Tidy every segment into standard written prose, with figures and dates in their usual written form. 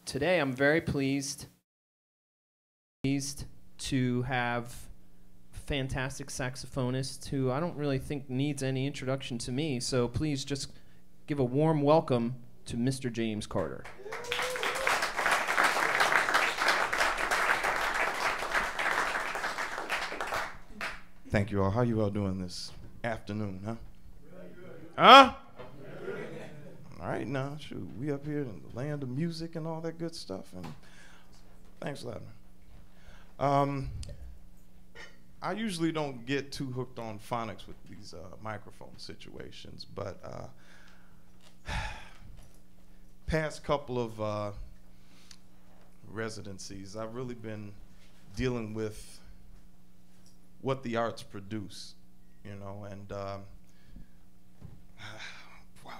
Today I'm very pleased to have a fantastic saxophonist who I don't really think needs any introduction to me, so please just give a warm welcome to Mr. James Carter. Thank you all. How you all doing this afternoon, huh? Really good. Huh? All right, now, shoot, we up here in the land of music and all that good stuff, and thanks a lot. I usually don't get too hooked on phonics with these microphone situations, but past couple of residencies, I've really been dealing with what the arts produce, you know, and wow.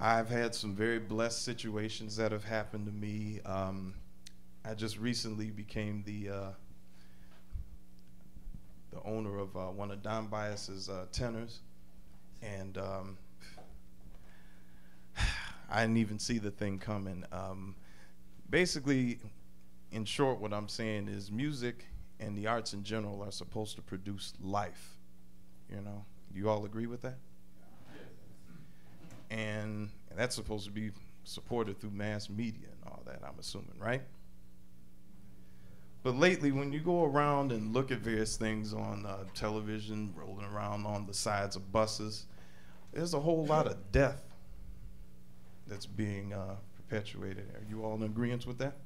I've had some very blessed situations that have happened to me. I just recently became the owner of one of Don Bias's tenors, and I didn't even see the thing coming. Basically, in short, what I'm saying is music and the arts in general are supposed to produce life, you know? You all agree with that? And that's supposed to be supported through mass media and all that, I'm assuming, right? But lately, when you go around and look at various things on television, rolling around on the sides of buses, there's a whole lot of death that's being perpetuated. Are you all in agreement with that?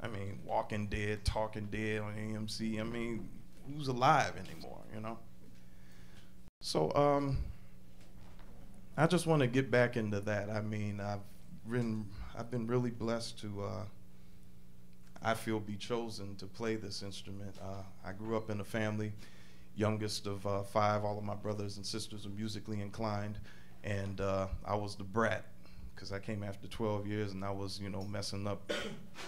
I mean, Walking Dead, Talking Dead on AMC. I mean, who's alive anymore, you know? So I just want to get back into that. I mean, I've been really blessed to, I feel, be chosen to play this instrument. I grew up in a family, youngest of 5. All of my brothers and sisters are musically inclined, and I was the brat, because I came after 12 years and I was, you know, messing up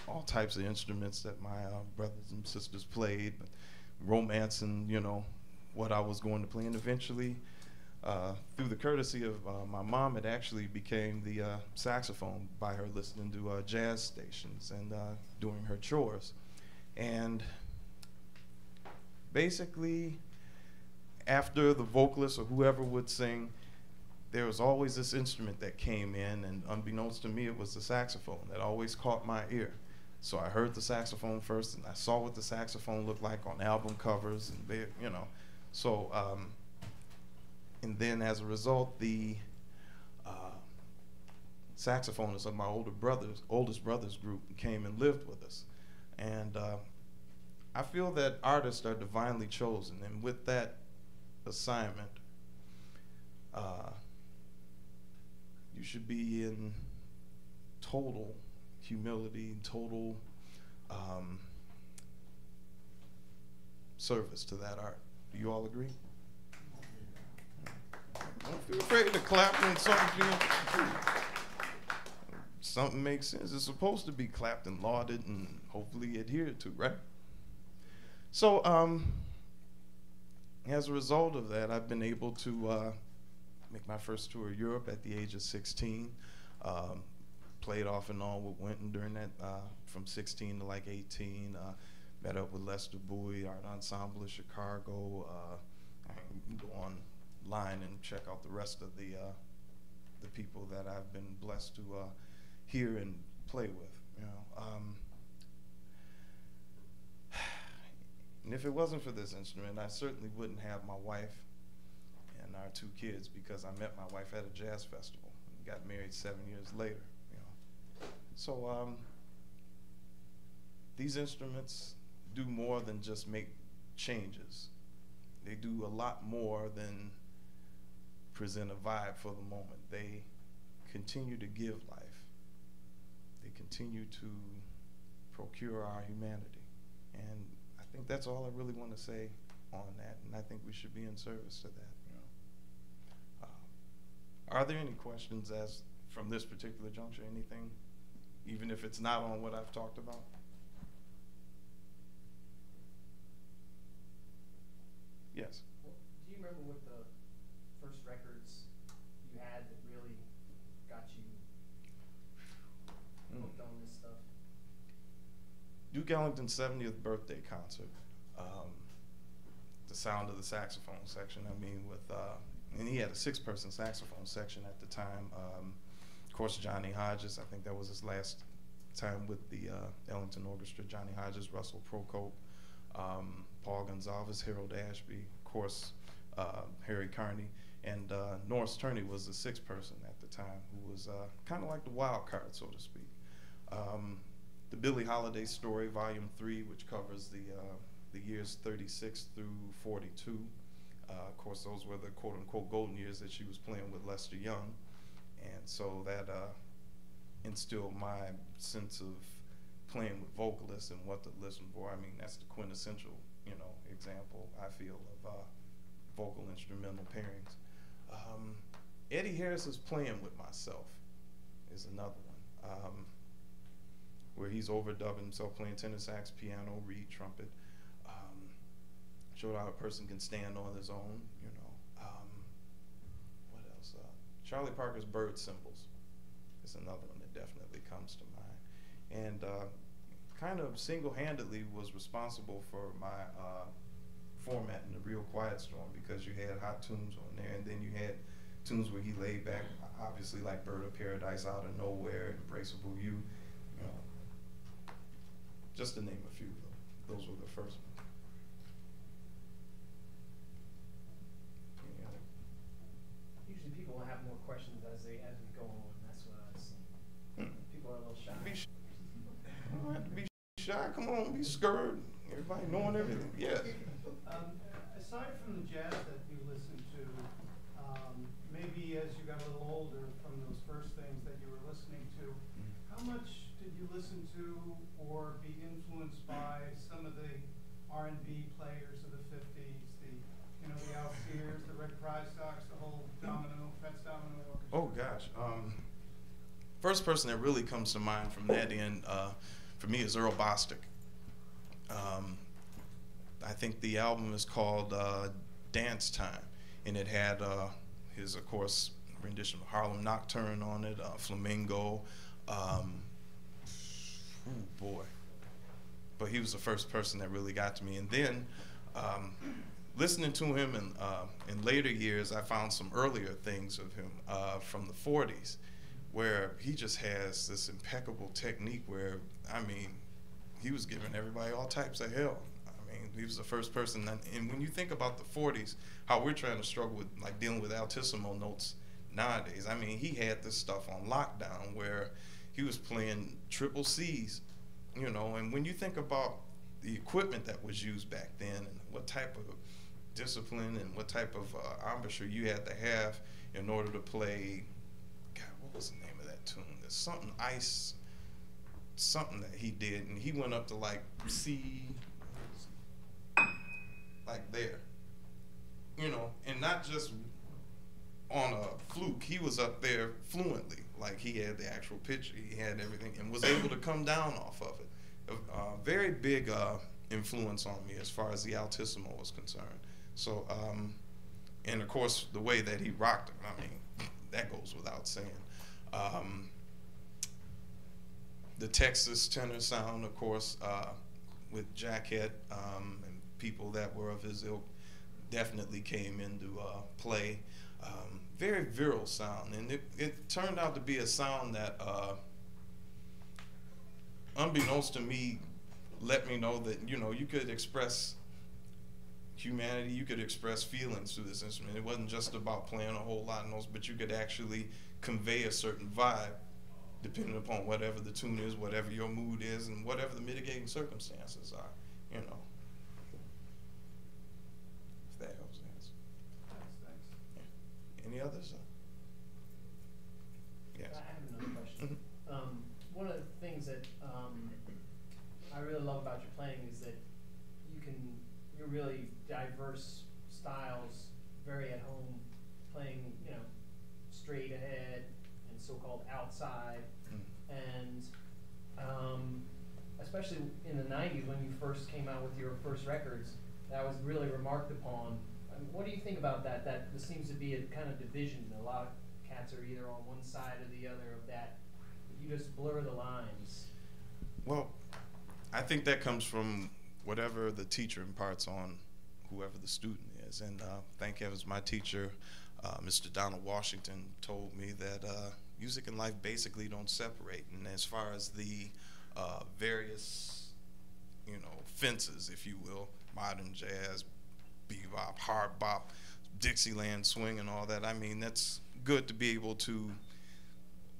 all types of instruments that my brothers and sisters played, but romancing, you know, what I was going to play. And eventually, through the courtesy of my mom, it actually became the saxophone by her listening to jazz stations and doing her chores. And basically, after the vocalist or whoever would sing, there was always this instrument that came in, and unbeknownst to me, it was the saxophone that always caught my ear. So I heard the saxophone first, and I saw what the saxophone looked like on album covers, and you know. So, and then as a result, the saxophonist of my oldest brother's group came and lived with us. And I feel that artists are divinely chosen, and with that assignment, you should be in total humility, total service to that art. Do you all agree? Don't feel afraid to clap when something makes sense. It's supposed to be clapped and lauded and hopefully adhered to, right? So as a result of that, I've been able to make my first tour of Europe at the age of 16. Played off and on with Winton during that, from 16 to like 18. Met up with Lester Bowie, Art Ensemble of Chicago. You can go online and check out the rest of the people that I've been blessed to hear and play with. You know, and if it wasn't for this instrument, I certainly wouldn't have my wife and our 2 kids, because I met my wife at a jazz festival and got married 7 years later. You know, so these instruments do more than just make changes. They do a lot more than present a vibe for the moment. They continue to give life. They continue to procure our humanity. And I think that's all I really want to say on that, and I think we should be in service to that. You know, are there any questions as from this particular juncture? Anything, even if it's not on what I've talked about? Yes. Well, do you remember what the first records you had that really got you hooked on this stuff? Duke Ellington's 70th birthday concert. The sound of the saxophone section. I mean, and he had a 6-person saxophone section at the time. Of course, Johnny Hodges. I think that was his last time with the Ellington Orchestra. Johnny Hodges, Russell Procope, Paul Gonsalves, Harold Ashby, of course, Harry Carney, and Norris Turney was the 6th person at the time, who was kind of like the wild card, so to speak. The Billie Holiday Story, Volume 3, which covers the years 36 through 42. Of course, those were the quote-unquote golden years that she was playing with Lester Young, and so that instilled my sense of playing with vocalists and what to listen for. I mean, that's the quintessential, example, I feel, of vocal instrumental pairings. Eddie Harris's Playing With Myself is another one, where he's overdubbing himself playing tenor sax, piano, reed, trumpet. Showed how a person can stand on his own, what else? Charlie Parker's Bird Symbols is another one that definitely comes to mind. And kind of single-handedly was responsible for my format in The Real Quiet Storm, because you had hot tunes on there, and then you had tunes where he laid back, obviously like Bird of Paradise, Out of Nowhere, Embraceable You, just to name a few. Those were the first ones. Usually people will have more questions as we go on. That's what I was saying. People are a little shy. You don't have to be shy. Come on, be scared. Everybody knowing everything. Yeah. Aside from the jazz that you listened to, maybe as you got a little older, from those first things that you were listening to, how much did you listen to or be influenced by some of the R&B players of the 50s, the Al Sears, the Red Prystocks, the whole Fats Domino orchestra? Oh gosh. First person that really comes to mind from that end, for me, is Earl Bostic. I think the album is called Dance Time, and it had his, of course, rendition of Harlem Nocturne on it, Flamingo. Boy. But he was the first person that really got to me. And then listening to him in later years, I found some earlier things of him from the 40s, where he just has this impeccable technique where, I mean, he was giving everybody all types of hell. I mean, he was the first person. And when you think about the 40s, how we're trying to struggle with, like, dealing with altissimo notes nowadays, I mean, he had this stuff on lockdown where he was playing triple C's, and when you think about the equipment that was used back then and what type of discipline and what type of embouchure you had to have in order to play, God, what was the name of that tune? There's something something that he did, and he went up to like C, like there, and not just on a fluke. He was up there fluently, like he had the actual pitch, he had everything, and was able to come down off of it. Very big influence on me as far as the altissimo was concerned. So, and of course, the way that he rocked it, I mean, that goes without saying. The Texas tenor sound, of course, with Jackett and people that were of his ilk, definitely came into play. Very virile sound, and it turned out to be a sound that, unbeknownst to me, let me know that you could express humanity, you could express feelings through this instrument. It wasn't just about playing a whole lot of notes, but you could actually convey a certain vibe depending upon whatever the tune is, whatever your mood is, and whatever the mitigating circumstances are, If that helps answer. Thanks. Yeah. Any others? Yes. I have another question. One of the things that I really love about your playing is that you're really diverse styles, very at home, playing, straight ahead and so-called outside, and especially in the 90s when you first came out with your first records, that was really remarked upon. What do you think about that? That there seems to be a kind of division. A lot of cats are either on one side or the other of that. you just blur the lines? Well, I think that comes from whatever the teacher imparts on whoever the student is. And thank heavens my teacher, Mr. Donald Washington, told me that music and life basically don't separate. And as far as the various, fences, if you will, modern jazz, bebop, hard bop, Dixieland swing and all that, I mean, that's good to be able to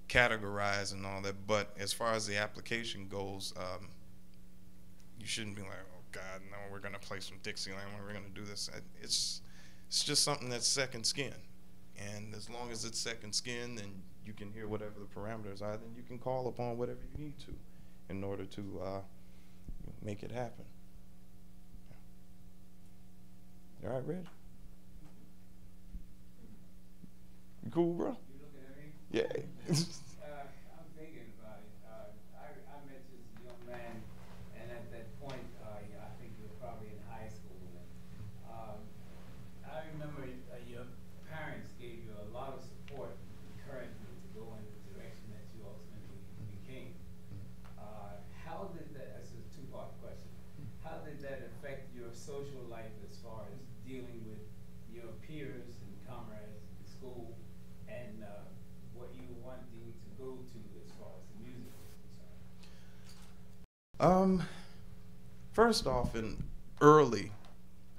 categorize and all that. But as far as the application goes, you shouldn't be like, oh God, no, we're gonna play some Dixieland, we're gonna do this. It's just something that's second skin. And as long as it's second skin, then you can hear whatever the parameters are, then you can call upon whatever you need to in order to make it happen. Yeah. All right, Reg? You cool, bro? You looking at me? Yeah. I'm thinking about it. I met this young man, and at that point, I think you were probably in high school. And, I remember your parents gave you a lot of support, encouragement to go in the direction that you ultimately became. How did that, that's a two-part question, how did that affect your social life as far as dealing with your peers and comrades in school, and what you were wanting to go to as far as the music was concerned? First off, in early,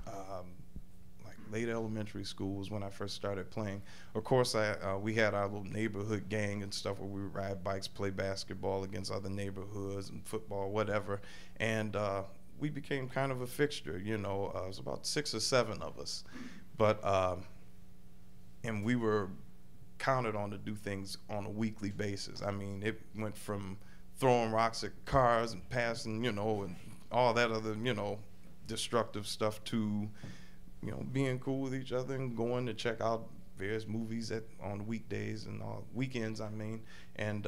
like late elementary school was when I first started playing. Of course, we had our little neighborhood gang and stuff where we would ride bikes, play basketball against other neighborhoods and football, whatever. And we became kind of a fixture, it was about 6 or 7 of us. But, and we were counted on to do things on a weekly basis. I mean, it went from throwing rocks at cars and passing, and all that other, destructive stuff to, being cool with each other and going to check out various movies on weekdays and weekends, and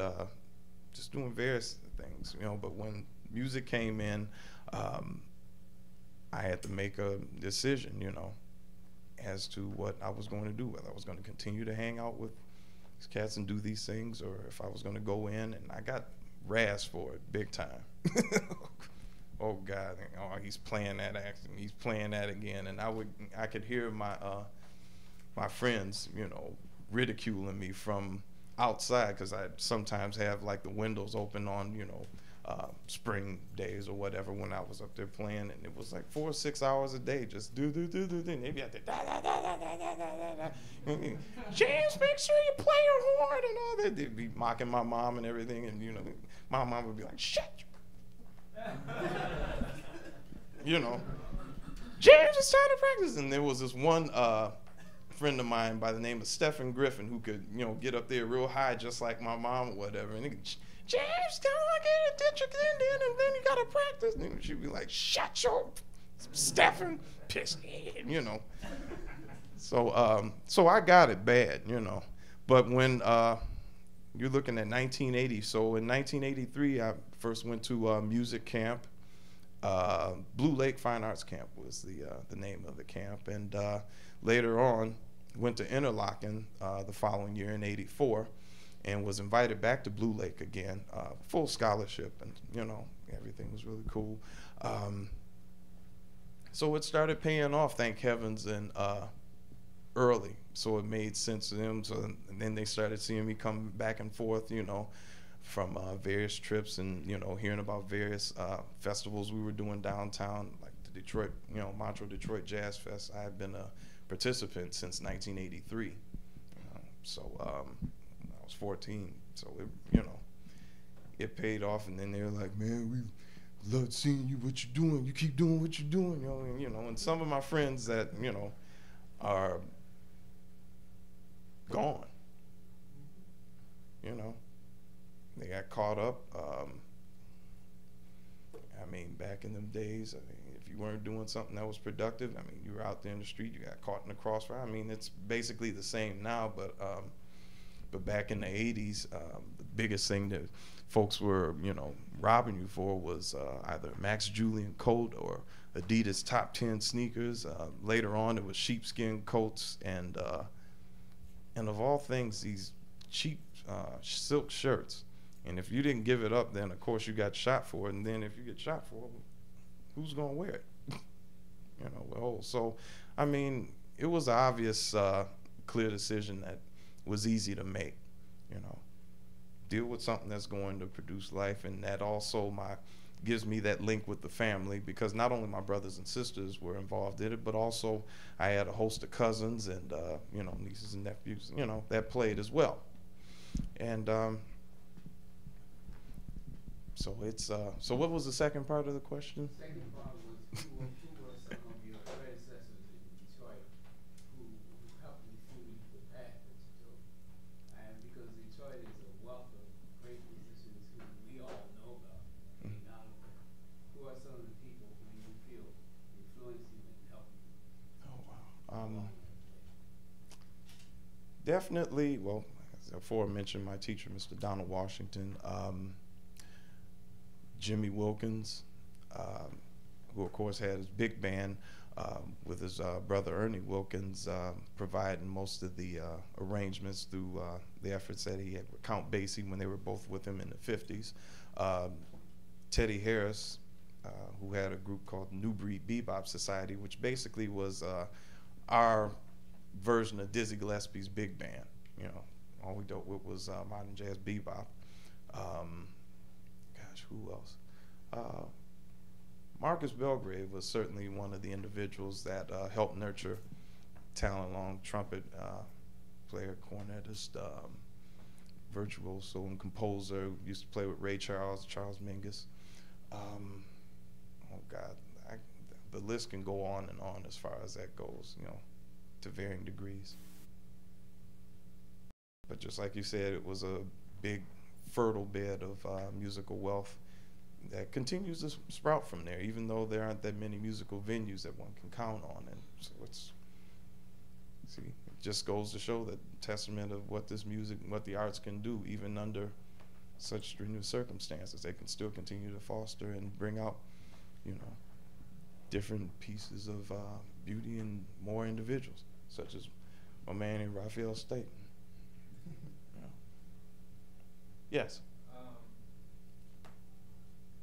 just doing various things, But when music came in, I had to make a decision, as to what I was going to do, whether I was going to continue to hang out with these cats and do these things, or if I was going to go in. And I got razzed for it big time. Oh God, he's playing that act, and he's playing that again. And I could hear my friends, ridiculing me from outside, because I sometimes have like the windows open on, spring days or whatever when I was up there playing, and it was like 4 or 6 hours a day, just do. Maybe I did James, make sure you play your horn and all that. They'd be mocking my mom and everything, and my mom would be like, shut James, it's time to practice. And there was this one friend of mine by the name of Stephen Griffin who could, get up there real high just like my mom or whatever. And he could, James, come on, get your in, and then you gotta practice. And she'd be like, shut your Stephen piss head, So I got it bad, But when you're looking at 1980, so in 1983, I first went to music camp. Blue Lake Fine Arts Camp was the name of the camp, and later on went to Interlochen the following year in '84, and was invited back to Blue Lake again, full scholarship, and everything was really cool. So it started paying off, thank heavens, and early, so it made sense to them. So and then they started seeing me come back and forth, from various trips, and hearing about various festivals we were doing downtown, like the Detroit, Montreux Detroit Jazz Fest. I have been a participant since 1983. So I was 14. So it paid off. And then they were like, "Man, we love seeing you. What you doing? You keep doing what you're doing." And some of my friends that are gone. They got caught up. Back in them days, if you weren't doing something that was productive, you were out there in the street, you got caught in the crossfire. It's basically the same now, but back in the 80s, the biggest thing that folks were, robbing you for was either Max Julian coat or Adidas top 10 sneakers. Later on, it was sheepskin coats, and of all things, these cheap silk shirts. And if you didn't give it up, then of course you got shot for it. And then if you get shot for it, who's gonna wear it? You know, well, so I mean, it was an obvious, clear decision that was easy to make. You know, deal with something that's going to produce life, and that also gives me that link with the family, because not only my brothers and sisters were involved in it, but also I had a host of cousins and you know, nieces and nephews, you know, that played as well. And so it's so what was the second part of the question? Second part was who were some of your predecessors in Detroit who helped you through the path that you took? And because Detroit is a wealth of great musicians who we all know about, who are some of the people who you feel influenced you and helped you? Oh wow. Definitely, well, as before I mentioned, my teacher, Mr. Donald Washington, Jimmy Wilkins, who of course had his big band with his brother Ernie Wilkins, providing most of the arrangements through the efforts that he had with Count Basie when they were both with him in the 50s. Teddy Harris, who had a group called New Breed Bebop Society, which basically was our version of Dizzy Gillespie's big band. You know, all we dealt with was modern jazz bebop. Gosh, who else? Marcus Belgrave was certainly one of the individuals that helped nurture talent along trumpet player, cornetist, virtuoso and composer. Used to play with Ray Charles, Charles Mingus. Oh God, the list can go on and on as far as that goes, you know, to varying degrees. But just like you said, it was a big, fertile bed of musical wealth that continues to sprout from there, even though there aren't that many musical venues that one can count on. And so it just goes to show that testament of what this music, what the arts can do, even under such strenuous circumstances. They can still continue to foster and bring out, you know, different pieces of beauty in more individuals, such as my man in Raphael Staten. You know. Yes.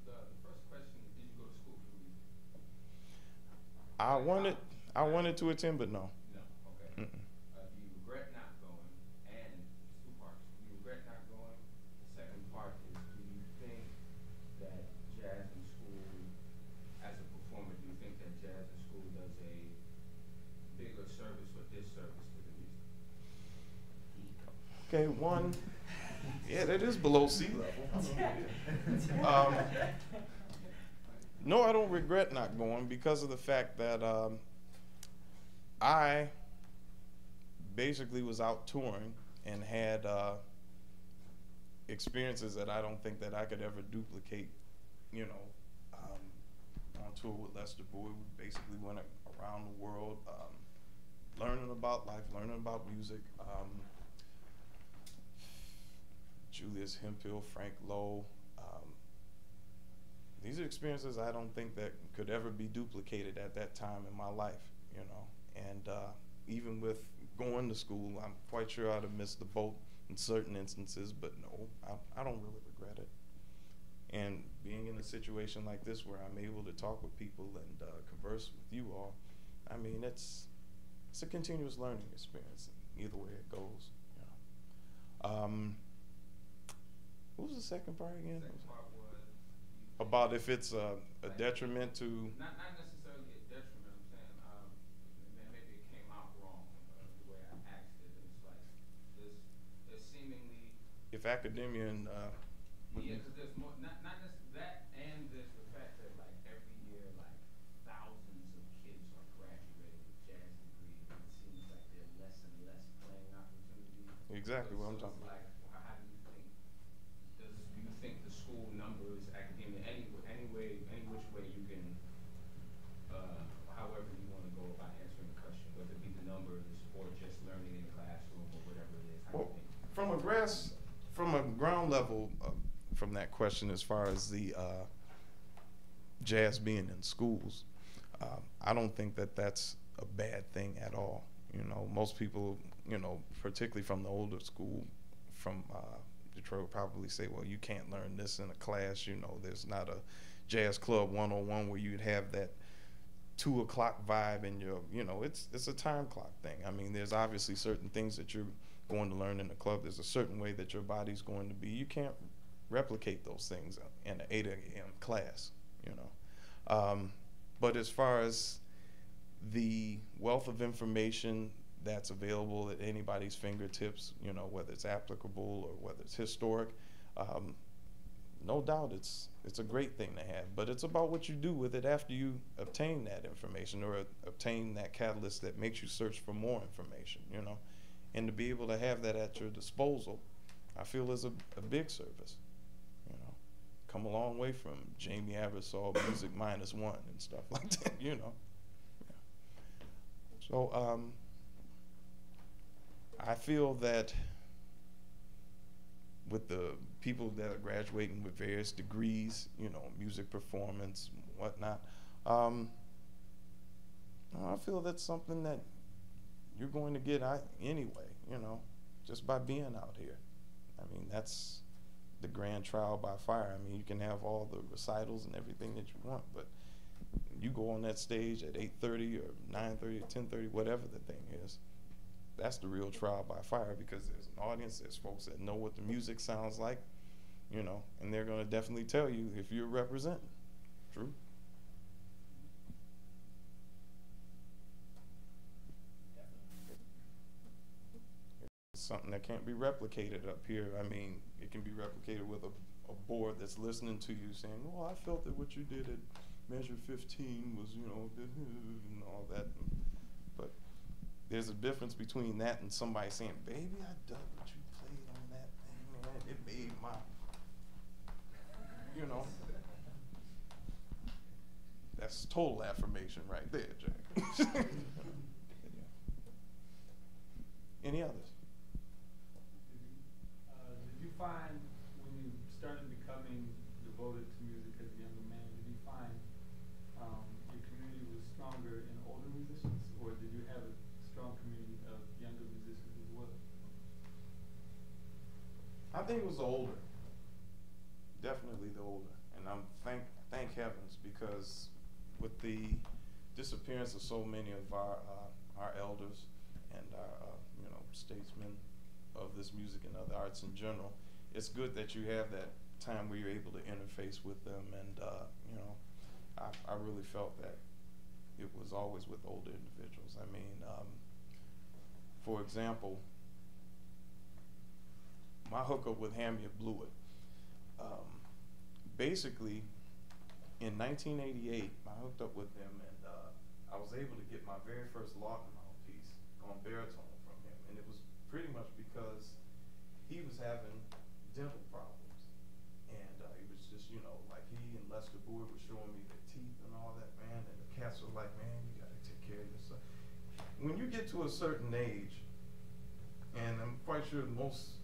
The first question, did you go to school for music? I wanted to attend, but no. No, okay. Mm-mm. Do you regret not going? And it's two parts. Do you regret not going? The second part is, do you think that jazz in school, as a performer, do you think that jazz in school does a bigger service or disservice to the music? Okay, one, yeah, that is below sea level. No, I don't regret not going because of the fact that I basically was out touring and had experiences that I don't think that I could ever duplicate, you know, on tour with Lester Boyd. We basically went around the world learning about life, learning about music. Julius Hemphill, Frank Lowe. These are experiences I don't think that could ever be duplicated at that time in my life, you know. And even with going to school, I'm quite sure I'd have missed the boat in certain instances, but no, I don't really regret it. And being in a situation like this where I'm able to talk with people and converse with you all, I mean, it's a continuous learning experience, either way it goes, you know. What was the second part again? The second part was about if it's a detriment to. Not necessarily a detriment. I'm saying maybe it came out wrong the way I asked it. It's like there's seemingly. If academia and. Yeah, because there's more. Not necessarily that, and there's the fact that like every year, like thousands of kids are graduating with jazz degrees, and it seems like there are less and less playing opportunities. Exactly what I'm talking about. Like, how do you think? Do you think the school numbers, academia, any which way you can, however you want to go about answering the question, whether it be the numbers or just learning in the classroom or whatever it is, how Well, do you think? from a ground level, from that question as far as the jazz being in schools, I don't think that that's a bad thing at all. You know, most people, you know, particularly from the older school, from Detroit would probably say, well, you can't learn this in a class. You know, there's not a jazz club 101 where you'd have that 2 o'clock vibe in your, you know, it's a time clock thing. I mean, there's obviously certain things that you're going to learn in the club. There's a certain way that your body's going to be. You can't replicate those things in an 8 a.m. class, you know. But as far as the wealth of information that's available at anybody's fingertips, you know, whether it's applicable or whether it's historic, no doubt it's a great thing to have, but it's about what you do with it after you obtain that information or obtain that catalyst that makes you search for more information, you know. And to be able to have that at your disposal, I feel is a big service, you know. Come a long way from Jamie Aversall Music -1 and stuff like that, you know. Yeah. So I feel that with the people that are graduating with various degrees, you know, music performance, whatnot, I feel that's something that you're going to get anyway, you know, just by being out here. I mean, that's the grand trial by fire. I mean, you can have all the recitals and everything that you want, but you go on that stage at 8:30 or 9:30 or 10:30, whatever the thing is, that's the real trial by fire, because there's an audience, there's folks that know what the music sounds like, you know, and they're going to definitely tell you if you're representing. True? It's something that can't be replicated up here. I mean, it can be replicated with a board that's listening to you saying, oh, I felt that what you did at measure 15 was, you know, and all that. But there's a difference between that and somebody saying, baby, I dug what you played on that thing, man. It made my, you know. That's total affirmation right there, Jack. Any others? Did you find when you started becoming devoted to music as a younger man, did you find your community was stronger in older musicians, or did you have a strong community of younger musicians as well? I think it was the older. Definitely the older. And I'm thank heavens, because with the disappearance of so many of our elders and our you know, statesmen of this music and other arts in general, it's good that you have that time where you're able to interface with them. And you know, I really felt that it was always with older individuals. I mean, for example, my hookup with Hamia Blewett, basically in 1988, I hooked up with him, and I was able to get my very first Lawton mouthpiece on baritone from him, and it was pretty much because he was having dental problems, and it was just, you know, like he and Lester Boyd were showing me their teeth and all that, man, and the cats were like, man, you gotta take care of yourself. When you get to a certain age, and I'm quite sure most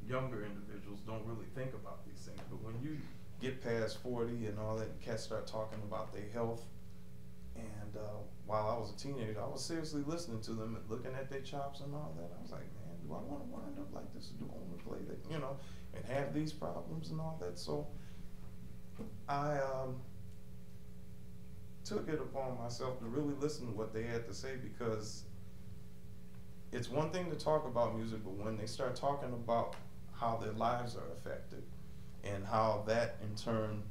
younger individuals don't really think about these things, but when you get past 40 and all that, and cats start talking about their health, and while I was a teenager, I was seriously listening to them and looking at their chops and all that. I was like, man, do I want to wind up like this, or do I want to play that, you know, and have these problems and all that? So I took it upon myself to really listen to what they had to say, because it's one thing to talk about music, but when they start talking about how their lives are affected and how that in turn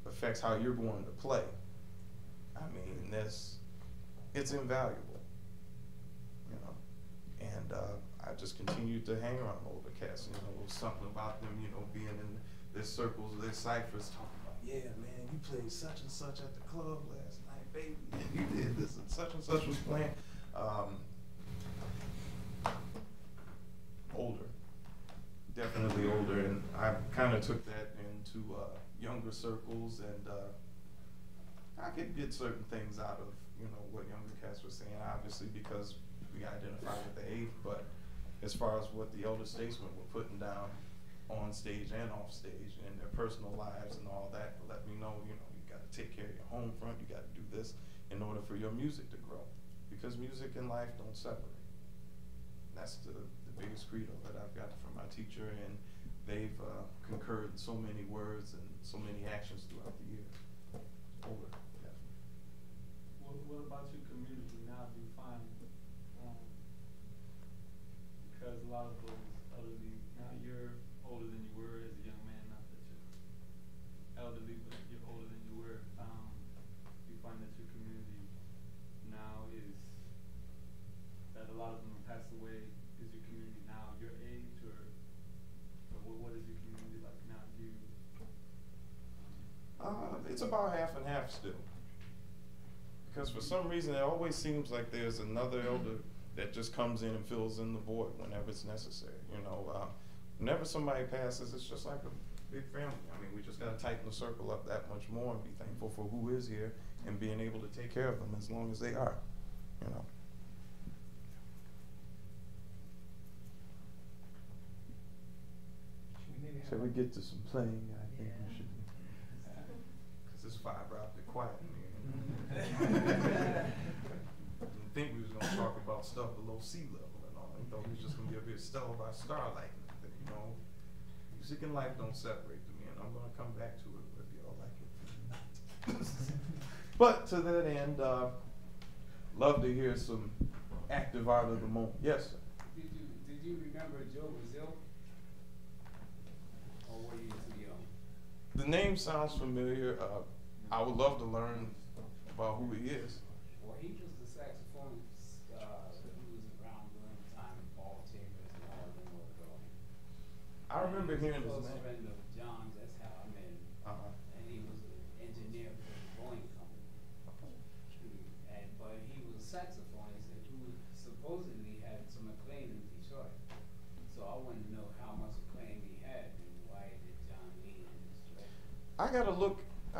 affects how you're going to play, I mean, it's invaluable, you know. And I just continued to hang around older cats. You know, it was something about them, you know, being in their circles, their ciphers, talking about, yeah, man, you played such and such at the club last night, baby, and you did this, and such was playing. Older, definitely older, and I kind of took that into younger circles, and I could get certain things out of, you know, what younger cats were saying, obviously, because we identify with the age, but as far as what the elder statesmen were putting down on stage and off stage in their personal lives and all that, let me know, you know, you got to take care of your home front, you got to do this in order for your music to grow, because music and life don't separate. That's that's the biggest credo that I've got from my teacher, and they've concurred so many words and so many actions throughout the years. Over. Yeah. What about your community now? Do you find, because a lot of those elderly, now you're older than you were as a young man, not that you're elderly, but you're older than you were. You find that your community now is, that a lot of them have passed away. Is your community now your age, or what is your community like now? Do you? It's about half and half still. Because for some reason, it always seems like there's another elder that just comes in and fills in the void whenever it's necessary. You know, whenever somebody passes, it's just like a big family. I mean, we just got to tighten the circle up that much more and be thankful for who is here and being able to take care of them as long as they are. You know. Shall we get to some playing? I think we should. Because it's fiber optic quiet in here. Didn't think we was going to talk about stuff below sea level and all. I thought we was just going to be up here stellar by starlight. You know, music and life don't separate to me, and I'm going to come back to it whether y'all like it or not. But to that end, love to hear some active art of the moment. Yes, sir. Did you remember Joe Brazil? Or were you too young? The name sounds familiar. I would love to learn about who he is. Well, he was the saxophonist who was around during the time of Paul Chambers and all of them were going. I remember hearing his He was a name. close friend of John's, that's how I met him. And he was an engineer for the Boeing company. But he was a saxophonist who supposedly had some acclaim in Detroit. So I wanted to know how much acclaim he had and why did John lean in this direction. I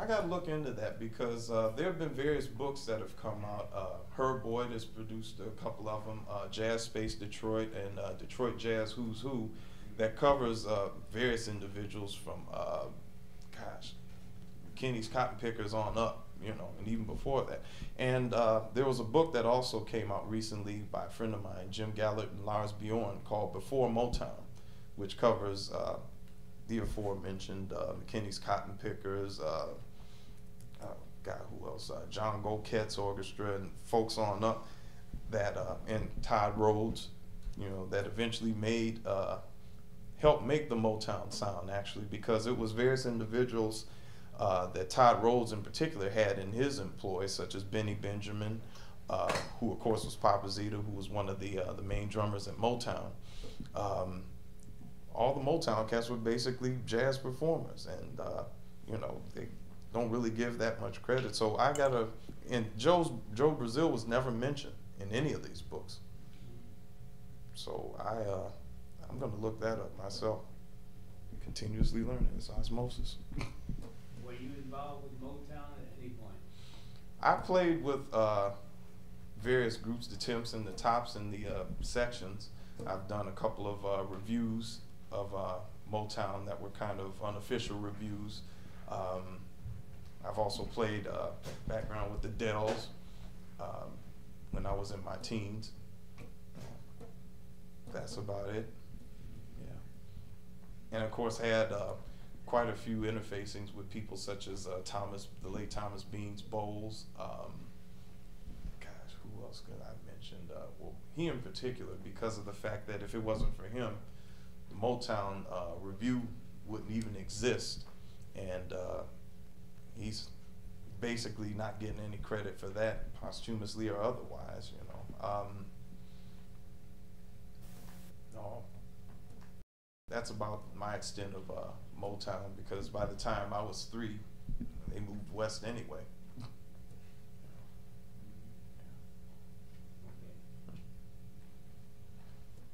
gotta look into that because there have been various books that have come out. Herb Boyd has produced a couple of them, Jazz Space Detroit and Detroit Jazz Who's Who, that covers various individuals from, Kenny's Cotton Pickers on up, you know, and even before that. And there was a book that also came out recently by a friend of mine, Jim Gallert and Lars Bjorn, called Before Motown, which covers the aforementioned McKinney's Cotton Pickers, who else? John Golkett's orchestra and folks on up that, and Todd Rhodes, you know, that eventually helped make the Motown sound actually, because it was various individuals that Todd Rhodes in particular had in his employ, such as Benny Benjamin, who of course was Papa Zeta, who was one of the main drummers at Motown. All the Motown cats were basically jazz performers, and you know, they don't really give that much credit. So and Joe Brazil was never mentioned in any of these books. So I'm gonna look that up myself. Continuously learning, it's osmosis. Were you involved with Motown at any point? I played with various groups, the Temps and the Tops and the sections. I've done a couple of reviews of Motown that were kind of unofficial reviews. I've also played background with the Dells when I was in my teens. That's about it. Yeah. And of course had quite a few interfacings with people such as the late Thomas Beans Bowles. Who else could I mention? Well, he in particular, because of the fact that if it wasn't for him, the Motown review wouldn't even exist. And he's basically not getting any credit for that, posthumously or otherwise, you know. No, that's about my extent of Motown, because by the time I was 3, they moved west anyway.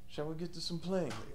Shall we get to some playing, ladies?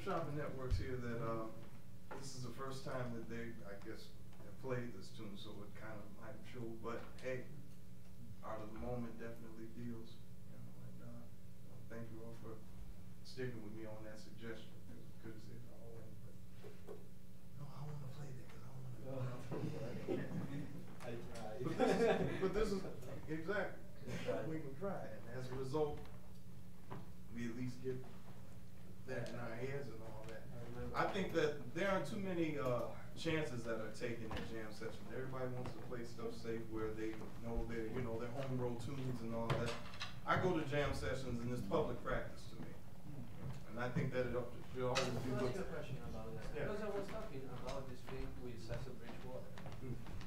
Shopping Networks here that this is the first time that they, I guess, have played this tune, so it kind of might show. But hey, art of the moment definitely deals. You know, and thank you all for sticking with me on that suggestion. Couldn't say it all in, but no, I want to play that because I want to. I tried. But this is exactly. We can try it, and as a result, we at least get that in our heads and all that. I think that there aren't too many chances that are taken in jam sessions. Everybody wants to play stuff safe where they know their, you know, their homegrown tunes and all that. I go to jam sessions and it's public practice to me, and I think that it should always be. I'll ask you a question about that. Yeah. Because I was talking about this thing with Cecil Bridgewater,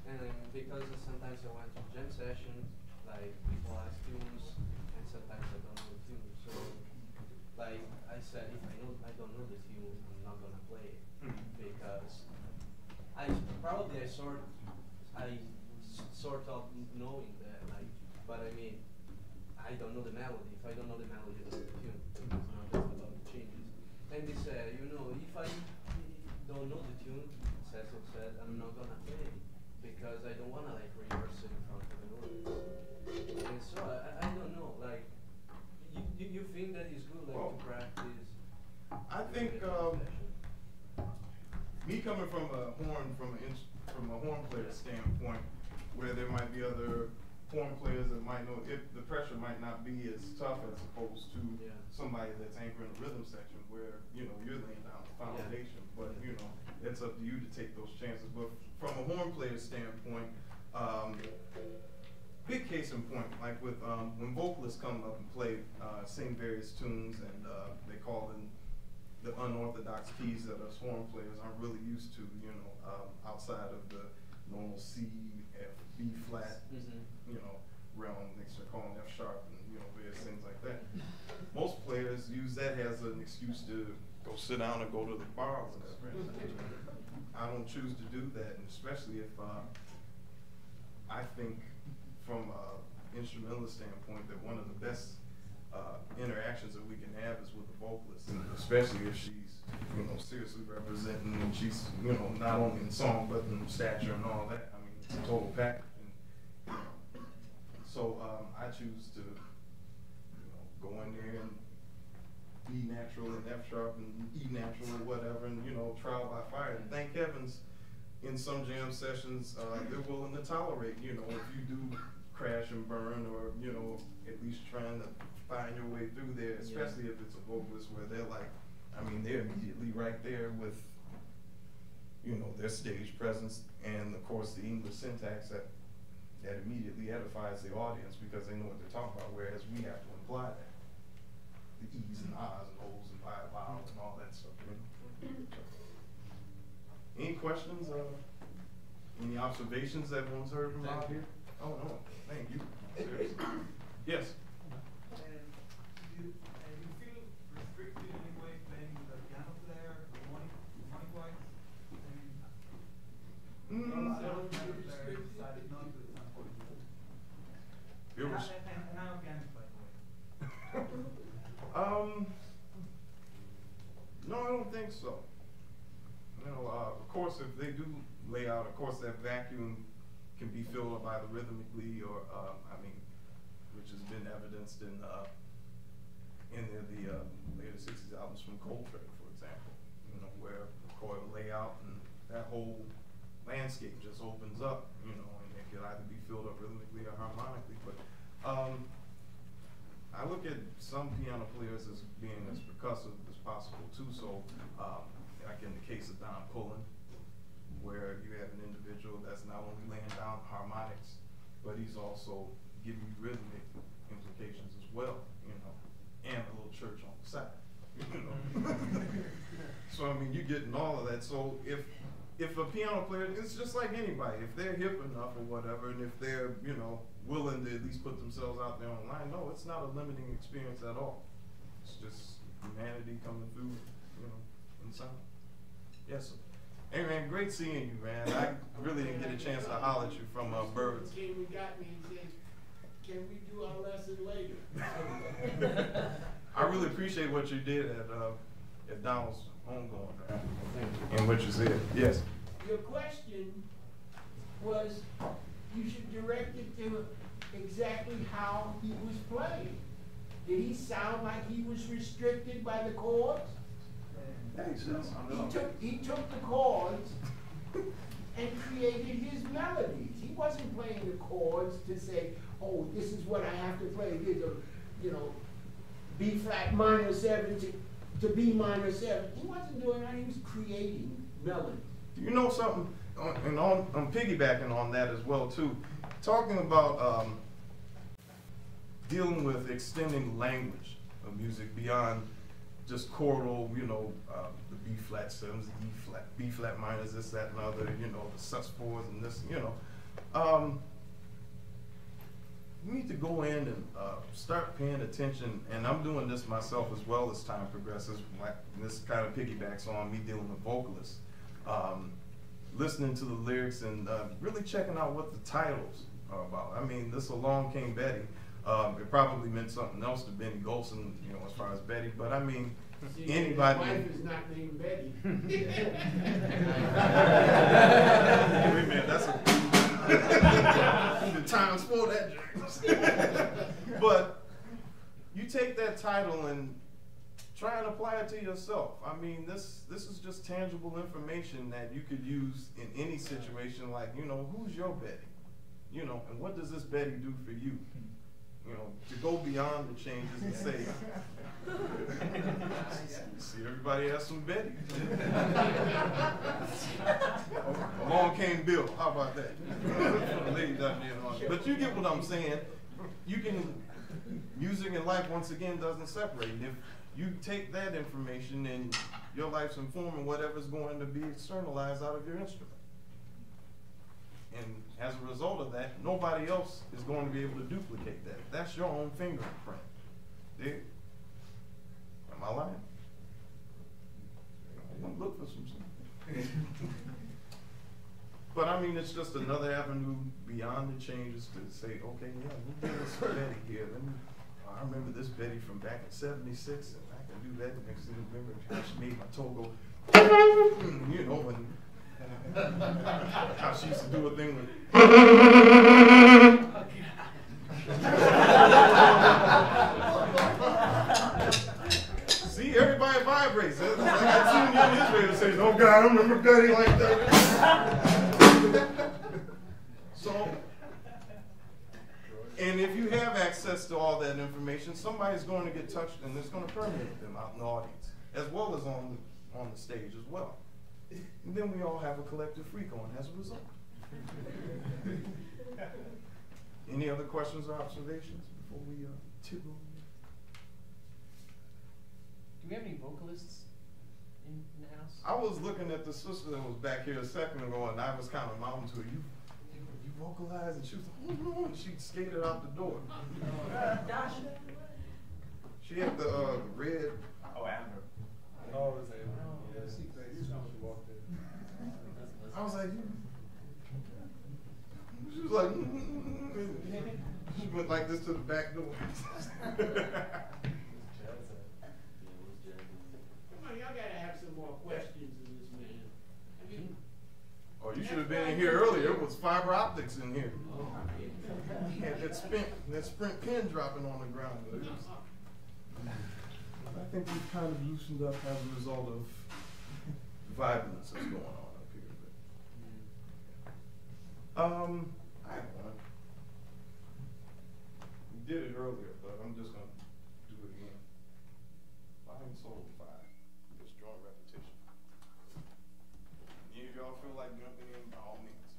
and because sometimes I went to jam sessions, like people ask tunes, and sometimes I don't know the tune. So, like I said, if I don't know the tune, I'm not gonna play it because I sort of knowing that, like, but I mean, I don't know the melody. If I don't know the melody, I don't know the tune. It's not just about the changes. And they said, you know, if I don't know the tune, Cecil said, I'm not gonna play it because I don't wanna like rehearse it in front of the audience. And so I don't know, like, you think that is good, like, to practice? I think me coming from a horn player standpoint, where there might be other horn players that might know if the pressure might not be as tough as opposed to somebody that's anchoring the rhythm section, where you know you're laying down the foundation. But you know it's up to you to take those chances. But from a horn player standpoint, big case in point, like with when vocalists come up and play, sing various tunes, and they call in the unorthodox keys that us horn players aren't really used to, you know, outside of the normal C, F, B flat, you know, realm. They start calling F sharp and you know various things like that. Most players use that as an excuse to go sit down and go to the bar or whatever. I don't choose to do that, and especially if I think from an instrumentalist standpoint that one of the best interactions that we can have is with the vocalist, and especially if she's, you know, seriously representing, and she's, you know, not only in song but in stature and all that. I mean, it's a total package. And, so I choose to, you know, go in there and B natural and F sharp and E natural or whatever, and you know, trial by fire. And thank heavens, in some jam sessions, they're willing to tolerate, you know, if you do crash and burn, or you know, at least trying to find your way through there, especially if it's a vocalist where they're like, I mean, they're immediately right there with, you know, their stage presence and of course the English syntax that immediately edifies the audience because they know what they're talking about, whereas we have to imply that. The E's and I's and O's and vowels and all that stuff. You know? Any questions? Any observations that one's heard from out here? Oh no, thank you. Seriously. Yes. Do you feel restricted in any way playing with a piano player, harmonic-wise? I mean, piano player decided not to at some point. And I'm organic, by the way. No, I don't think so. You know, of course, if they do lay out, of course, that vacuum can be filled up either rhythmically or, I mean, which has been evidenced in the later '60s albums from Coltrane, for example. You know, where the chord layout and that whole landscape just opens up. You know, and it could either be filled up rhythmically or harmonically. But I look at some piano players as being as percussive as possible too. So, like in the case of Don Pullen, where you have an individual that's not only laying down harmonics, but he's also giving you rhythmic implications as well, you know, and a little church on the side, you know. So I mean, you're getting all of that. So if a piano player, it's just like anybody, if they're hip enough or whatever, and if they're, you know, willing to at least put themselves out there online, no, it's not a limiting experience at all. It's just humanity coming through, you know, in sound. Yes, sir. Hey man, great seeing you, man. I really didn't get a chance to holler at you from Birds. Came and got me and said, can we do our lesson later? I really appreciate what you did at Donald's homegoing. And what you said, yes. Your question was, you should direct it to exactly how he was playing. Did he sound like he was restricted by the chords? He took the chords and created his melodies. He wasn't playing the chords to say, oh, this is what I have to play. There's a, you know, B flat minor 7 to B minor 7. He wasn't doing that. He was creating melody. You know something, and I'm piggybacking on that as well too. Talking about dealing with extending language of music beyond just chordal, you know, the B flat 7s, the B flat minors, this, that, and other, you know, the sus4s and this, you know. You need to go in and start paying attention, and I'm doing this myself as well as time progresses. This kind of piggybacks on me dealing with vocalists. Listening to the lyrics and really checking out what the titles are about. I mean, this Along Came Betty. It probably meant something else to Benny Golson, you know, as far as Betty, but I mean, See, anybody. his wife is not named Betty. Wait a minute, that's the times for that, James. But you take that title and try and apply it to yourself. I mean, this is just tangible information that you could use in any situation. Like, you know, who's your Betty? You know, and what does this Betty do for you? You know, to go beyond the changes and say, see, everybody has some Betty. Along came Bill. How about that? The ladies out there. But you get what I'm saying. You can, music and life once again doesn't separate. If you take that information and your life's informing whatever's going to be externalized out of your instrument. And as a result of that, nobody else is going to be able to duplicate that. That's your own fingerprint. Dig? Am I lying? I'm going to look for some stuff. But I mean, it's just another avenue beyond the changes to say, okay, yeah, we'll get this Betty here. I remember this Betty from back in '76, and I can do that. Next thing I remember how she made my toe go, you know, and how she used to do a thing with. See, everybody vibrates. Like I seen you in Israel say, "Oh God, I remember Betty like that." So, and if you have access to all that information, somebody's going to get touched, and it's going to permeate them out in the audience, as well as on the stage as well. And then we all have a collective freak on as a result. Any other questions or observations before we tip over? Do we have any vocalists in the house? I was looking at the sister that was back here a second ago, and I was kind of mounting to her. You vocalize, and she was like, oh no, and she skated out the door. She had the red. Oh, Amber. Oh, it was Amber. Yeah, she walked in. I was like, she was like, she went like this to the back door. Come on, y'all gotta have some more questions of this man. I mean, Oh, you should have been in here earlier. It was fiber optics in here. Had that sprint pin dropping on the ground. I think we've kind of loosened up as a result of the violence that's going on up here. I have one. We did it earlier, but I'm just gonna do it again. Buying and sold 5. Just drawing repetition. Any of y'all feel like jumping in, by all means.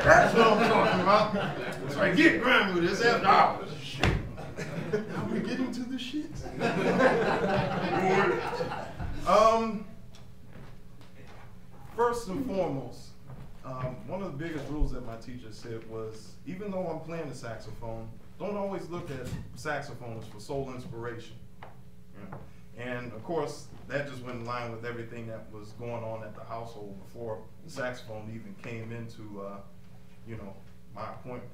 That's what I'm talking about. That's right, get grimy with this after hours. Shit. How we getting to the shit? First and foremost, one of the biggest rules that my teacher said was, even though I'm playing the saxophone, don't always look at saxophones for sole inspiration. Yeah. And of course, that just went in line with everything that was going on at the household before the saxophone even came into, you know, my appointment.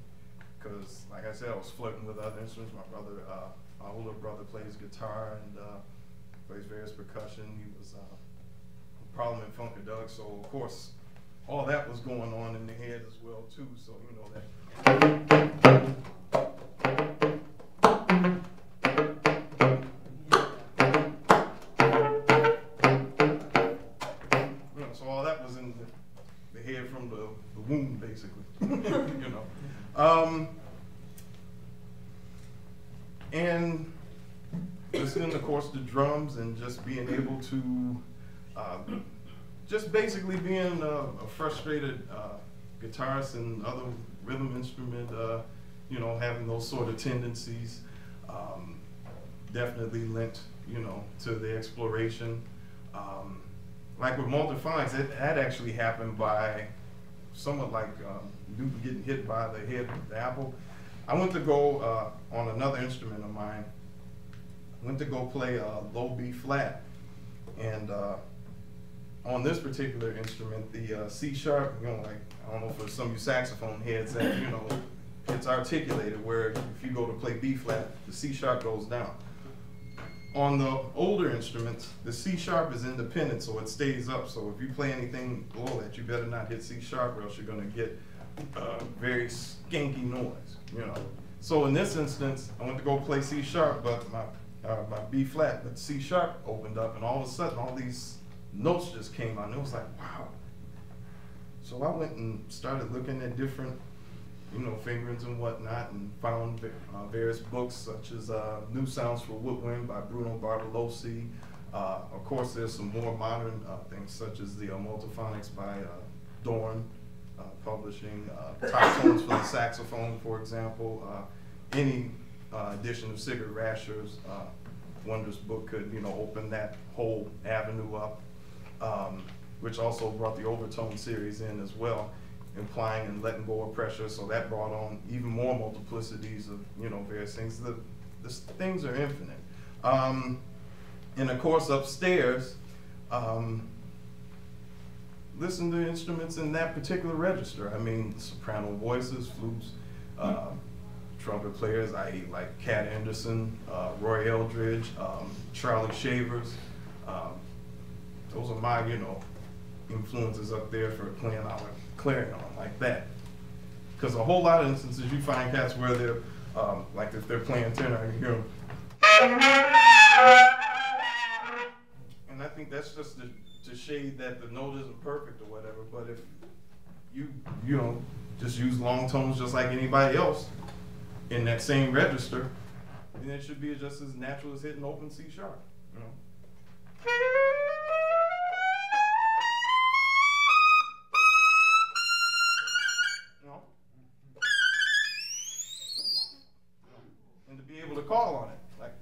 Because, like I said, I was flirting with other instruments. My brother, my older brother plays guitar and plays various percussion. He was Parliament Funkadelic, so of course, all that was going on in the head as well too. So you know that. You know, so all that was in the head from the womb, basically. You know. And listening, of course, to drums and just being able to, just basically being a frustrated guitarist and other rhythm instrument, you know, having those sort of tendencies, definitely lent, you know, to the exploration. Like with multiphonics, it had actually happened by somewhat like Newton getting hit by the head of the apple. I went to go on another instrument of mine. I went to go play low B flat, and on this particular instrument, the C sharp, you know, like, I don't know for some of you saxophone heads that, you know, it's articulated where if you go to play B flat, the C sharp goes down. On the older instruments, the C sharp is independent, so it stays up. So if you play anything below that, you better not hit C sharp or else you're gonna get very skanky noise, you know. So in this instance, I went to go play C sharp, but my B flat, but C sharp opened up, and all of a sudden, all these notes just came out, and it was like, wow. So I went and started looking at different, you know, fingerings and whatnot, and found various books such as New Sounds for Woodwind by Bruno Bartolozzi. Of course, there's some more modern things such as the Multiphonics by Dorn Publishing, Top Tones for the Saxophone, for example. Any edition of Sigurd Rascher's wondrous book could, you know, open that whole avenue up, which also brought the Overtone series in as well, implying and letting go of pressure. So that brought on even more multiplicities of, you know, various things. The things are infinite. And of course, upstairs, listen to instruments in that particular register. I mean, soprano voices, flutes, trumpet players, i.e. like Cat Anderson, Roy Eldridge, Charlie Shavers. Those are my, you know, influences up there for playing out like clarion like that. Because a whole lot of instances you find cats where they're, like if they're playing tenor, you hear them. And I think that's just to shade that the note isn't perfect or whatever, but if you know, just use long tones just like anybody else in that same register, then it should be just as natural as hitting open C sharp, you know. And to be able to call on it, like.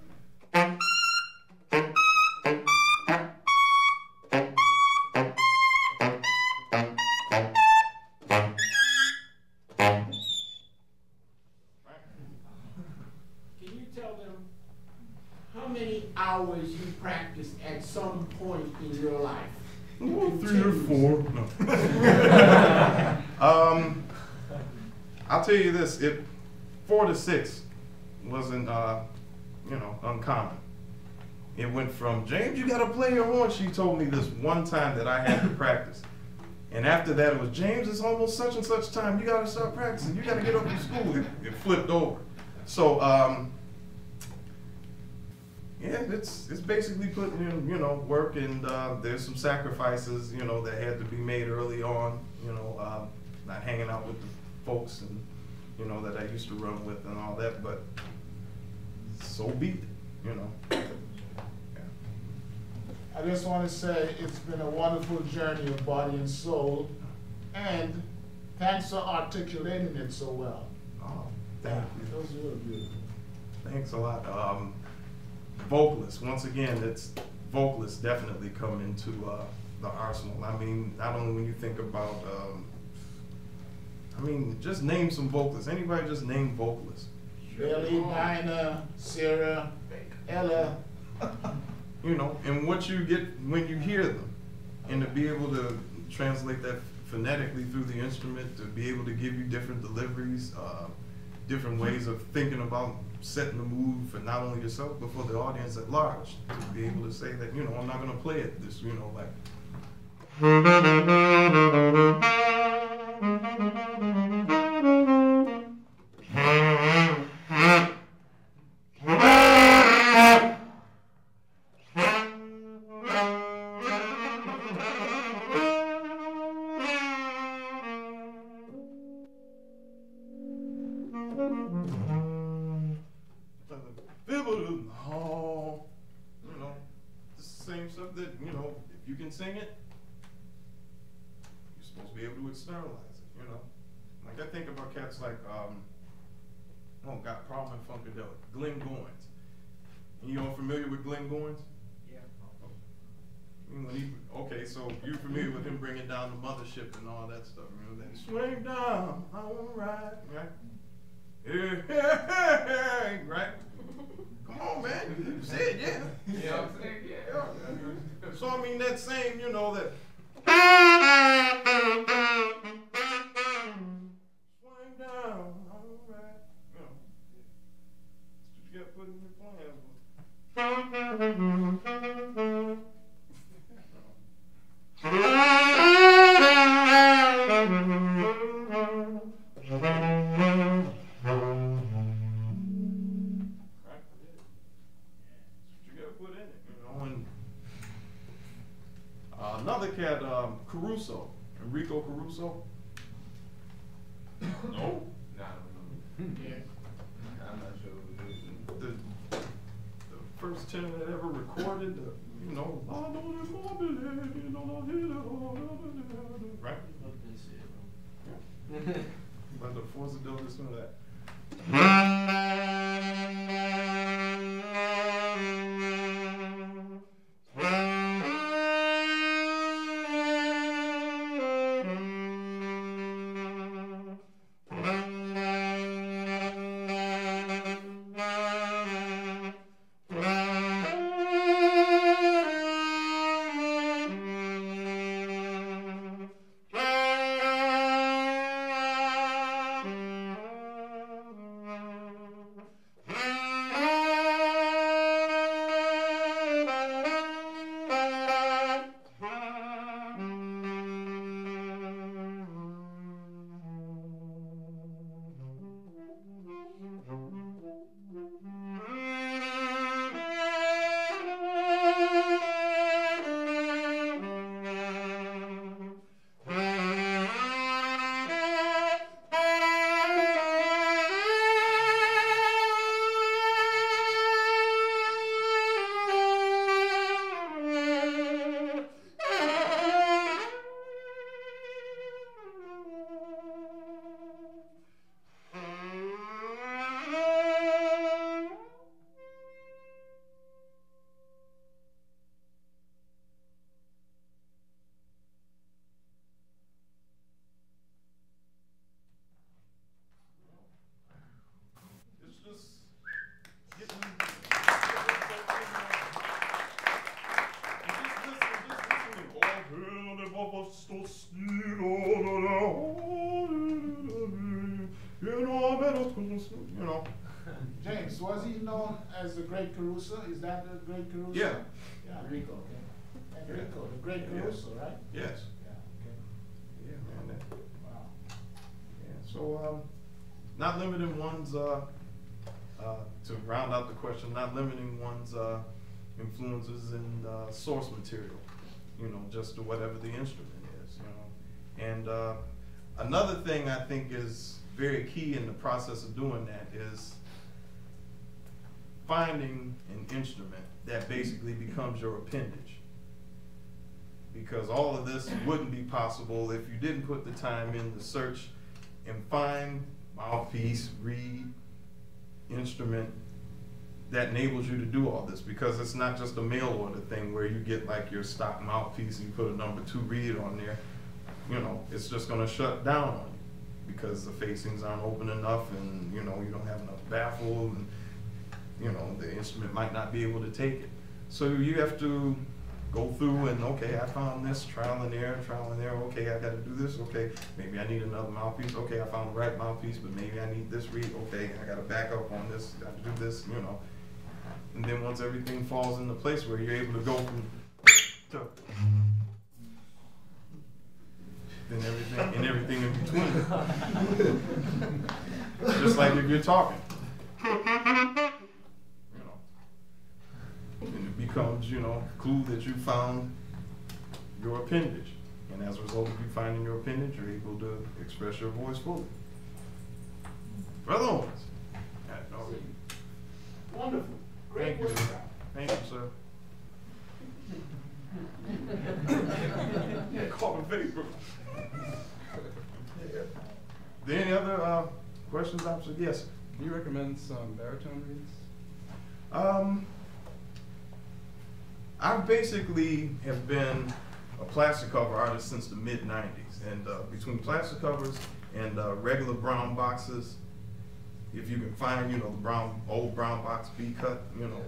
how many hours you practiced at some point in your life? Well, 3 or 4. No. I'll tell you this: 4 to 6 wasn't, uncommon. It went from, James, you gotta play your horn. She told me this one time that I had to practice. And after that, it was, James, it's almost such and such time. You gotta start practicing. You gotta get up to school. It flipped over. So, yeah, it's basically putting in, work, and there's some sacrifices, that had to be made early on, not hanging out with the folks and, that I used to run with and all that, but so be it, Yeah. I just want to say it's been a wonderful journey of body and soul, and thanks for articulating it so well. Oh, thank you. That was really beautiful. Thanks a lot. Vocalists, once again, vocalists definitely come into the arsenal. I mean, not only when you think about, just name some vocalists. Anybody just name vocalists. Billie, Dinah, Sarah, Ella. And what you get when you hear them, and to be able to translate that phonetically through the instrument, to be able to give you different deliveries, different ways of thinking about setting the mood for not only yourself, but for the audience at large, to be able to say that, I'm not going to play it this, like. If you can sing it, you're supposed to be able to externalize it, Like I think about cats like, Problem and Funkadelic, Glenn Goins. You all familiar with Glenn Goins? Yeah. So you're familiar with him bringing down the mothership and all that stuff, that swing down, I wanna ride, right? Hey, right? Come on, man, you said yeah. Yeah, I'm saying, yeah. So that same, that swing down, alright, that's what you gotta put in your plan. Another cat, Caruso, Enrico Caruso. No? Nah, I don't know. Yeah. I'm not sure who it is. The first tenor that ever recorded, right? But the Forza Del listen to that. as the Great Caruso? Is that the Great Caruso? Yeah. Yeah. Rico. Okay. And Yeah. Rico, the Great Yeah. Caruso, right? Yes. Yeah, okay. Yeah, man. Wow. Yeah. So, not limiting one's, to round out the question, not limiting one's influences and source material, you know, just to whatever the instrument is, you know. And another thing I think is very key in the process of doing that is finding an instrument that basically becomes your appendage. Because all of this wouldn't be possible if you didn't put the time in to search and find mouthpiece, reed, instrument that enables you to do all this, because it's not just a mail order thing where you get like your stock mouthpiece and you put a number 2 reed on there. You know, it's just gonna shut down on you because the facings aren't open enough, and you know, you don't have enough baffle, and you know, the instrument might not be able to take it. So you have to go through and, okay, I found this, trial and error, okay, I gotta do this, okay, maybe I need another mouthpiece, okay, I found the right mouthpiece, but maybe I need this reed, okay, I gotta back up on this, gotta do this, you know. And then once everything falls into place where you're able to go from to then everything in between. Just like if you're talking. You know. And it becomes, you know, clue that you found your appendage. And as a result of you finding your appendage, you're able to express your voice fully. Brother Owens. Wonderful. Great Thank you. work. Thank you, sir. Yeah, call him Facebook. There any other questions, officer? Yes. Do you recommend some baritone reeds? I basically have been a plastic cover artist since the mid-90s, and between plastic covers and regular brown boxes, if you can find, you know, the old brown box B-cut, you know,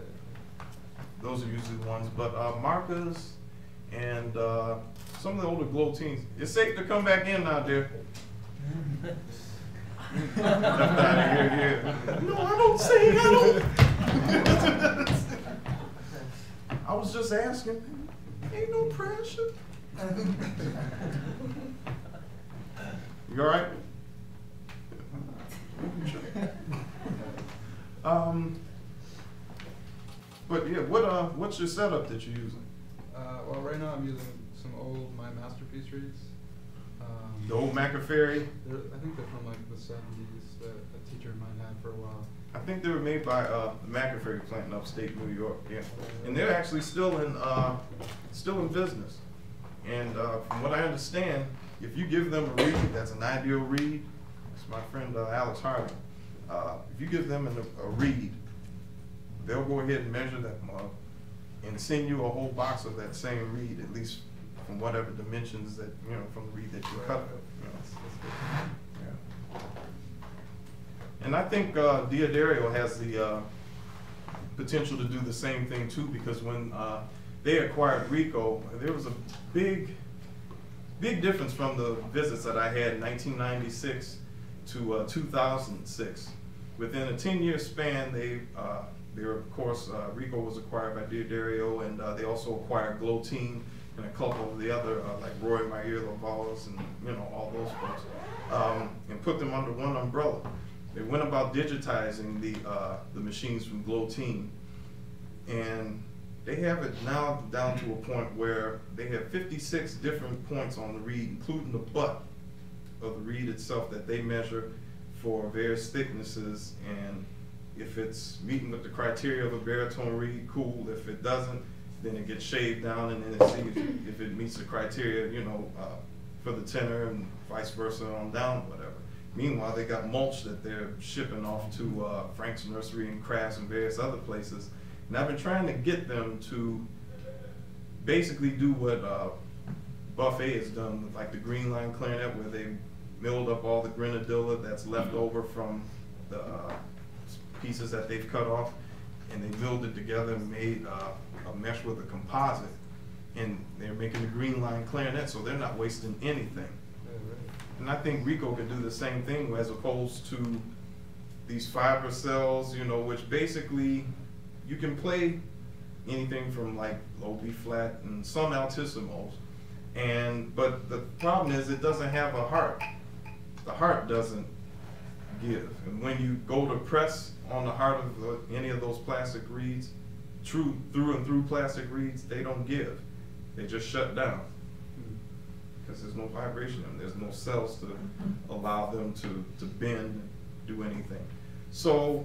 those are usually the ones. But markers and some of the older glow teens, it's safe to come back in now, dear. Left out of here, yeah. No, I don't sing, I don't. I was just asking. Ain't no pressure. You all right? But yeah, what's your setup that you're using? Well, right now I'm using some old My Masterpiece reeds. The old McAfee? I think they're from like the 70s that a teacher of mine had for a while. I think they were made by the McAfee plant in upstate New York. Yeah, and they're actually still in business. And from what I understand, if you give them a reed that's an ideal reed, it's my friend Alex Harvey. If you give them a reed, they'll go ahead and measure that mug and send you a whole box of that same reed, at least from whatever dimensions that, you know, from the reed that you cut. You know. Yeah. And I think Diodario has the potential to do the same thing too, because when they acquired Rico, there was a big difference from the visits that I had in 1996 to 2006. Within a 10-year span, they were, of course, Rico was acquired by Diodario, and they also acquired Glotine and a couple of the other, like Roy Mayer Lavals and, you know, all those folks, and put them under one umbrella. They went about digitizing the machines from Glotine, and they have it now down to a point where they have 56 different points on the reed, including the butt of the reed itself, that they measure for various thicknesses, and if it's meeting with the criteria of a baritone reed, cool. If it doesn't, then it gets shaved down, and then it sees if it meets the criteria, you know, for the tenor, and vice versa on down, whatever. Meanwhile, they got mulch that they're shipping off to Frank's Nursery and Crafts and various other places. And I've been trying to get them to basically do what Buffet has done with like the Green Line clarinet, where they milled up all the grenadilla that's left over from the pieces that they've cut off, and they milled it together and made a mesh with a composite, and they're making the Green Line clarinet, so they're not wasting anything. And I think Rico could do the same thing, as opposed to these fiber cells, you know, which basically you can play anything from like low B flat and some altissimos, but the problem is it doesn't have a heart. The heart doesn't give, and when you go to press on the heart of any of those plastic reeds, through and through plastic reeds, they don't give. They just shut down because there's no vibration in them. There's no cells to allow them to bend, do anything. So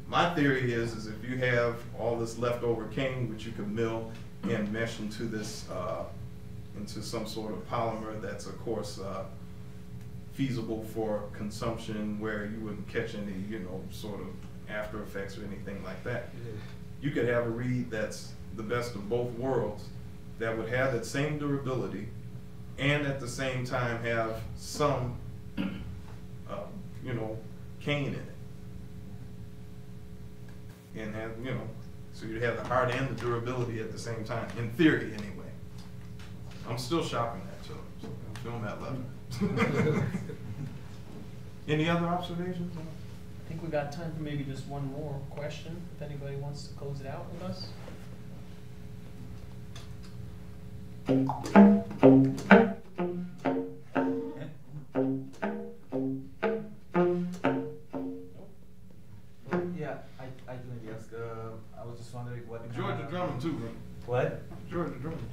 my theory is if you have all this leftover cane, which you can mill and mesh into this, into some sort of polymer that's of course feasible for consumption, where you wouldn't catch any, you know, sort of after effects or anything like that. You could have a reed that's the best of both worlds, that would have that same durability and at the same time have some, you know, cane in it. And have, you know, so you'd have the heart and the durability at the same time, in theory anyway. I'm still shopping that too, so I'm feeling that level. Any other observations? I think we got time for maybe just one more question, if anybody wants to close it out with us. Yeah, I do maybe ask. I was just wondering what. Georgia drumming too, bro. What? Georgia drumming.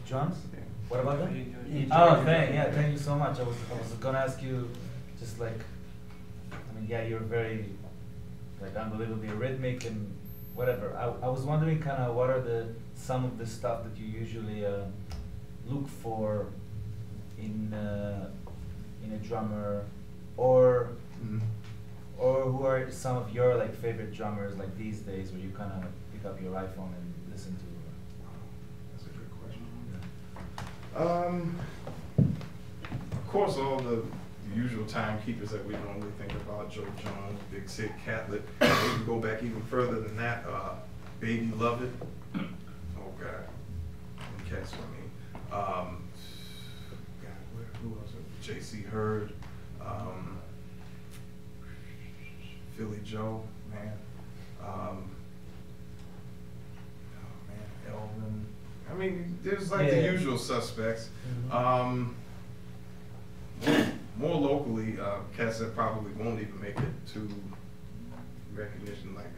Drums? Yeah. What about that? Oh, thank you so much. I was gonna ask you, just like, I mean, yeah, you're very, like, unbelievably rhythmic and whatever. I was wondering kind of what are some of the stuff that you usually look for in a drummer, or who are some of your like favorite drummers like these days, where you kind of pick up your iPhone and listen to? That's a good question. Of course, all the usual timekeepers that we normally think about: Joe Jones, Big Sid Catlett. We can go back even further than that. Baby Lovett. Oh God, cats for me. God, who else? J.C. Hurd. Philly Joe, man. Oh man, Elvin. I mean, there's like the usual suspects. More locally, cats that probably won't even make it to recognition, like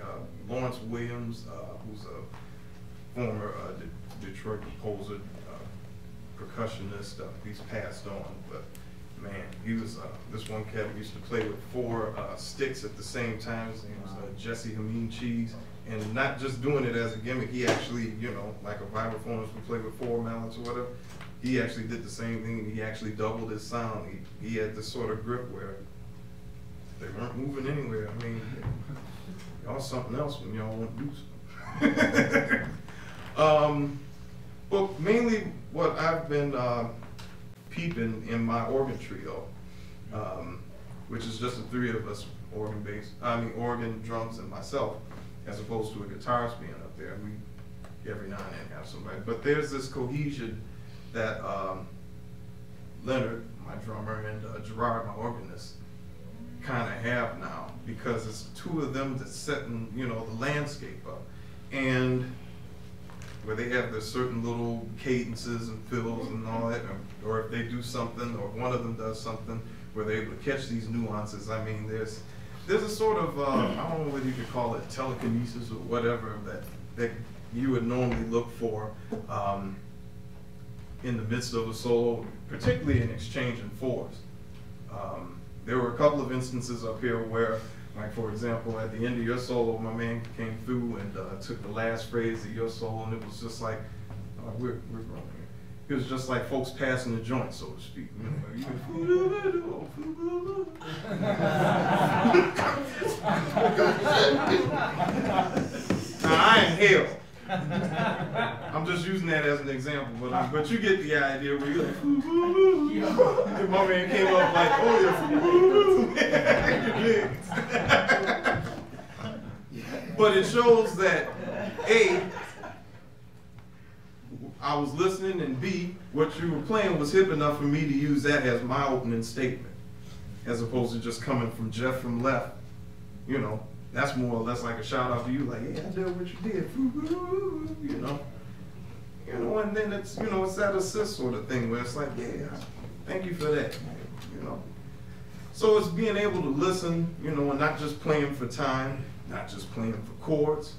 Lawrence Williams, who's a former Detroit composer, percussionist. He's passed on, but man, he was this one cat who used to play with 4 sticks at the same time. His name was Jesse Hameen Cheese, and not just doing it as a gimmick. He actually, you know, like a vibraphonist would play with 4 mallets or whatever. He actually did the same thing. He actually doubled his sound. He had this sort of grip where they weren't moving anywhere. I mean, y'all something else when y'all want to do something. But mainly what I've been peeping in my organ trio, which is just the 3 of us, organ, drums, and myself, as opposed to a guitarist being up there. We every now and then have somebody. But there's this cohesion that Leonard, my drummer, and Gerard, my organist, kind of have now, because it's 2 of them that's setting, you know, the landscape up, and where they have their certain little cadences and fills and all that, or if they do something, or one of them does something, where they're able to catch these nuances. I mean, there's a sort of I don't know whether you could call it telekinesis or whatever that you would normally look for in the midst of a solo, particularly in exchanging 4s. There were a couple of instances up here where, like for example, at the end of your solo, my man came through and took the last phrase of your solo, and it was just like, we're growing here. It was just like folks passing the joint, so to speak. Now, I inhale. I'm just using that as an example, but you get the idea. Where you're like, and my man came up like, oh yeah. But it shows that A, I was listening, and B, what you were playing was hip enough for me to use that as my opening statement, as opposed to just coming from Jeff from left, you know, that's more or less like a shout out to you, like, yeah, I did what you did, you know. You know, and then it's, you know, it's that assist sort of thing where it's like, yeah, thank you for that, you know. So it's being able to listen, you know, and not just playing for time, not just playing for chords,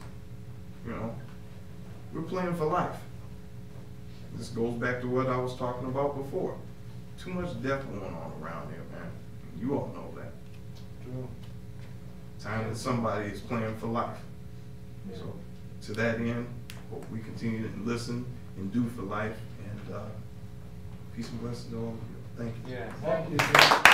you know. We're playing for life. This goes back to what I was talking about before. Too much death going on around here, man. You all know that. True. Time that somebody is playing for life. So to that end, hope we continue to listen and do for life. And peace and blessings to all of you. Thank you. Yeah. Thank you, sir.